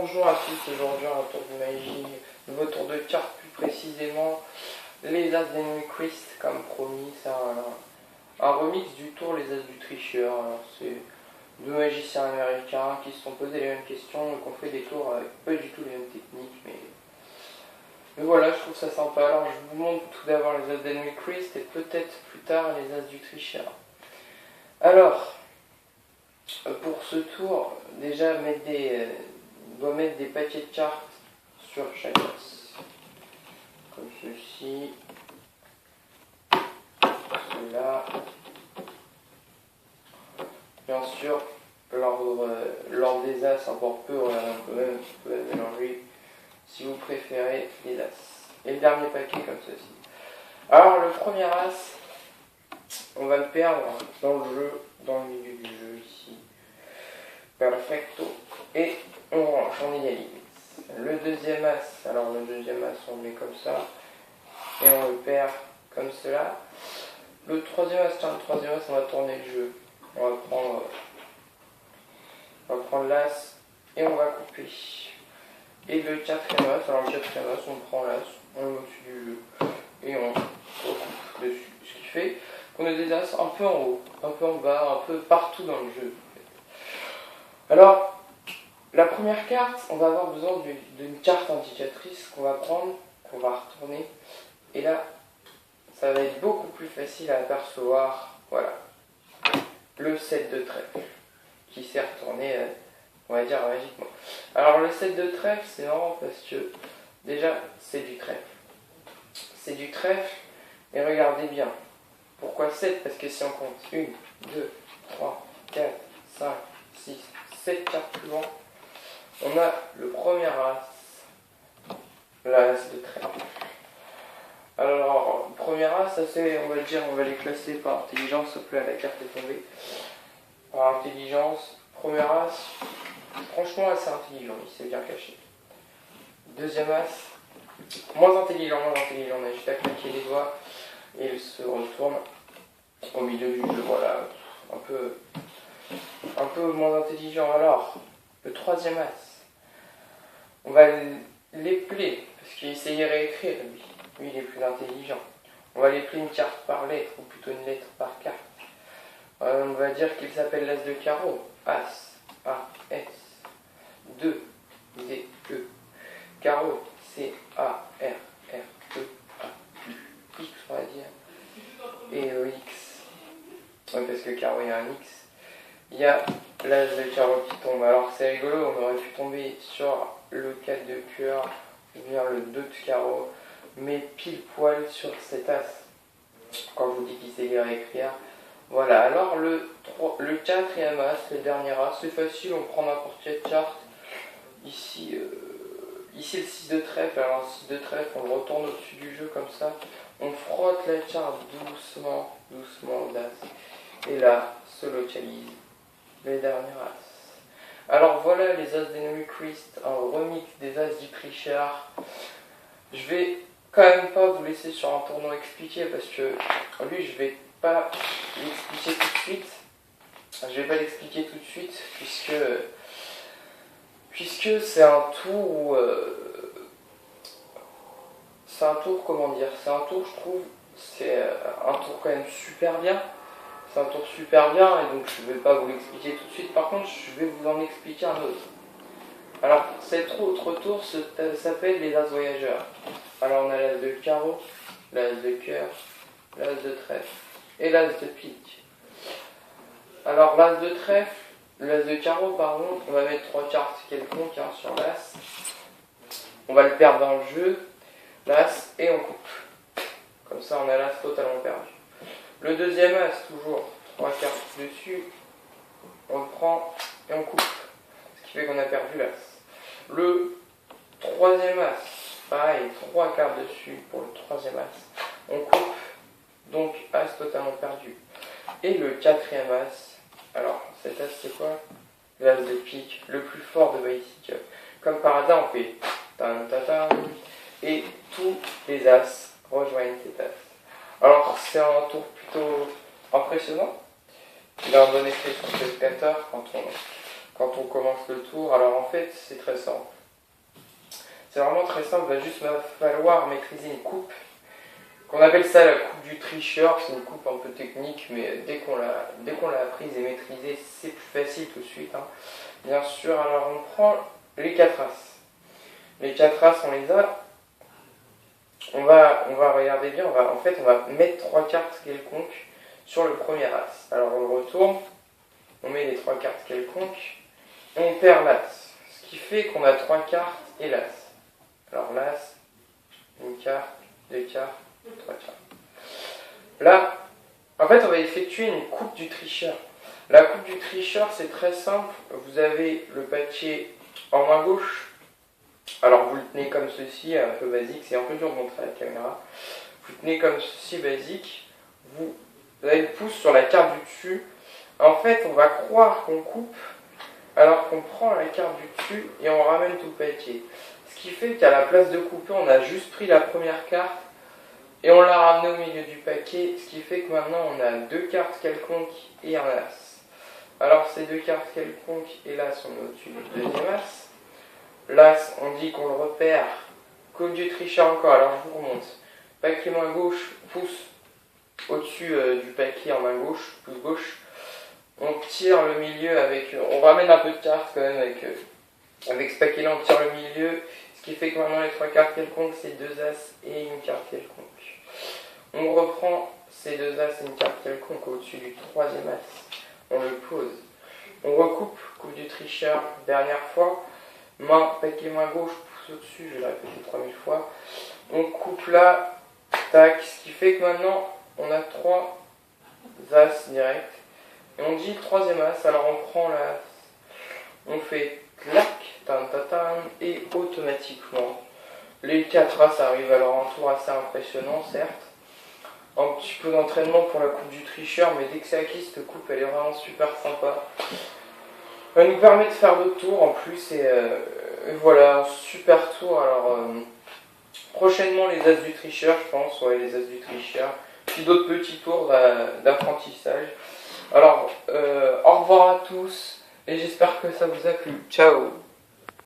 Bonjour à tous, aujourd'hui un tour de magie, nouveau tour de cartes, plus précisément les As d'Ennecrist, comme promis. C'est un remix du tour Les As du Tricheur. Alors c'est deux magiciens américains qui se sont posés les mêmes questions et qui ont fait des tours avec pas du tout les mêmes techniques, mais voilà, je trouve ça sympa. Alors je vous montre tout d'abord les As d'Ennecrist et peut-être plus tard les As du Tricheur. Alors, pour ce tour, déjà on doit mettre des paquets de cartes sur chaque as. Comme ceci. Cela. Bien sûr, l'ordre des as importe peu, on peut mélanger si vous préférez les as. Et le dernier paquet comme ceci. Alors le premier as, on va le perdre dans le jeu, dans le milieu du jeu ici. Perfecto. Et on range, on égalise. Le deuxième as, alors le deuxième as on le met comme ça. Et on le perd comme cela. Le troisième as, on va tourner le jeu. On va prendre l'as et on va couper. Et le quatrième as, alors le quatrième as, on prend l'as, on le met au-dessus du jeu. Et on recoupe dessus. Ce qui fait qu'on a des as un peu en haut, un peu en bas, un peu partout dans le jeu. Alors, la première carte, on va avoir besoin d'une carte indicatrice qu'on va prendre, qu'on va retourner. Et là, ça va être beaucoup plus facile à apercevoir. Voilà. Le 7 de trèfle, qui s'est retourné, on va dire, magiquement. Alors, le 7 de trèfle, c'est marrant parce que, déjà, c'est du trèfle. C'est du trèfle, et regardez bien. Pourquoi 7? Parce que si on compte 1, 2, 3, 4, 5, 6, 7 cartes plus loin, on a le premier as, l'as de trèfle. Alors, le premier as, ça c'est, on va les classer par intelligence, sauf que là la carte est tombée. Par intelligence, premier as, franchement assez intelligent, il s'est bien caché. Deuxième as, moins intelligent, on a juste à claquer les doigts et il se retourne au milieu du jeu, voilà, un peu moins intelligent. Alors, le troisième as, on va l'épeler, parce qu'il sait y réécrire, lui, il est plus intelligent. On va l'épeler une carte par lettre, ou plutôt une lettre par carte. On va dire qu'il s'appelle l'as de carreau, as, A-S, 2, D-E, carreau, C-A-R-R-E-A-U-X, on va dire, et X, ouais, parce que carreau il y a un X. Il y a l'as de carreau qui tombe. Alors c'est rigolo, on aurait pu tomber sur le 4 de cœur, ou bien le 2 de carreau, mais pile poil sur cet as. Quand je vous dis qu'il sait lire et écrire. Voilà, alors le quatrième as, le dernier as, c'est facile, on prend n'importe quelle carte. Ici le 6 de trèfle, alors le 6 de trèfle, on le retourne au-dessus du jeu comme ça. On frotte la carte doucement au as. Et là, se localise les derniers as. Alors voilà les As d'Ennecrist, un remix des As du Tricheur. Je vais quand même pas vous laisser sur un tournoi expliquer parce que lui je vais pas l'expliquer tout de suite. Puisque c'est un tour où c'est un tour je trouve c'est un tour quand même super bien. C'est un tour super bien et donc je ne vais pas vous l'expliquer tout de suite. Par contre, je vais vous en expliquer un autre. Alors, cet autre tour s'appelle les As voyageurs. Alors, on a l'As de carreau, l'As de cœur, l'As de trèfle et l'As de pique. Alors, l'As de trèfle, l'As de carreau, pardon, on va mettre 3 cartes quelconques sur l'As. On va le perdre dans le jeu, l'As, et on coupe. Comme ça, on a l'As totalement perdu. Le deuxième as, toujours 3 cartes dessus, on le prend et on coupe, ce qui fait qu'on a perdu l'as. Le troisième as, pareil, 3 cartes dessus pour le troisième as, on coupe, donc as totalement perdu. Et le quatrième as, alors cet as c'est quoi? L'as de pique, le plus fort de Basic Cup. Comme par hasard, on fait tan ta ta, et tous les as rejoignent cet as. Alors c'est un tour plutôt impressionnant. Il a un bon effet sur le spectateur quand quand on commence le tour. Alors en fait, c'est très simple. C'est vraiment très simple, il va juste me falloir maîtriser une coupe, qu'on appelle ça la coupe du tricheur. C'est une coupe un peu technique, mais dès qu'on l'a apprise et maîtrisée, c'est plus facile tout de suite. Hein. Bien sûr, alors on prend les 4 as. Les 4 as, on les a. On va regarder bien, on va mettre 3 cartes quelconques sur le premier as. Alors on le retourne, on met les 3 cartes quelconques, et on perd l'as. Ce qui fait qu'on a 3 cartes et l'as. Alors l'as, une carte, 2 cartes, 3 cartes. Là, en fait, on va effectuer une coupe du tricheur. La coupe du tricheur, c'est très simple. Vous avez le papier en main gauche. Alors vous le tenez comme ceci, un peu basique, c'est un peu dur de montrer à la caméra. Vous le tenez comme ceci, basique. Vous avez le pouce sur la carte du dessus. En fait, on va croire qu'on coupe, alors qu'on prend la carte du dessus et on ramène tout le papier. Ce qui fait qu'à la place de couper, on a juste pris la première carte et on l'a ramenée au milieu du paquet. Ce qui fait que maintenant, on a 2 cartes quelconques et un as. Alors ces 2 cartes quelconques et l'as, on est au-dessus du deuxième as. L'as, on dit qu'on le repère. Coupe du tricheur encore, alors je vous remonte. Paquet main gauche, pouce au-dessus du paquet en main gauche, pouce gauche. On tire le milieu avec... On ramène un peu de cartes quand même avec ce paquet-là, on tire le milieu. Ce qui fait que maintenant les 3 cartes quelconques, c'est 2 as et une carte quelconque. On reprend ces 2 as et une carte quelconque au-dessus du troisième as. On le pose. On recoupe, coupe du tricheur, dernière fois. Main, paquet main gauche, pouce au-dessus, je vais le répéter 3000 fois. On coupe là, tac, ce qui fait que maintenant on a 3 as direct. Et on dit le troisième as, alors on prend l'as, on fait clac, tan tan tan, et automatiquement les 4 as arrivent. Alors un tour assez impressionnant, certes. Un petit peu d'entraînement pour la coupe du tricheur, mais dès que c'est acquis, cette coupe elle est vraiment super sympa. Elle nous permet de faire d'autres tours en plus, et voilà, un super tour. Alors prochainement les as du tricheur, je pense, ouais, les as du tricheur, puis d'autres petits tours d'apprentissage. Alors au revoir à tous, et j'espère que ça vous a plu. Ciao.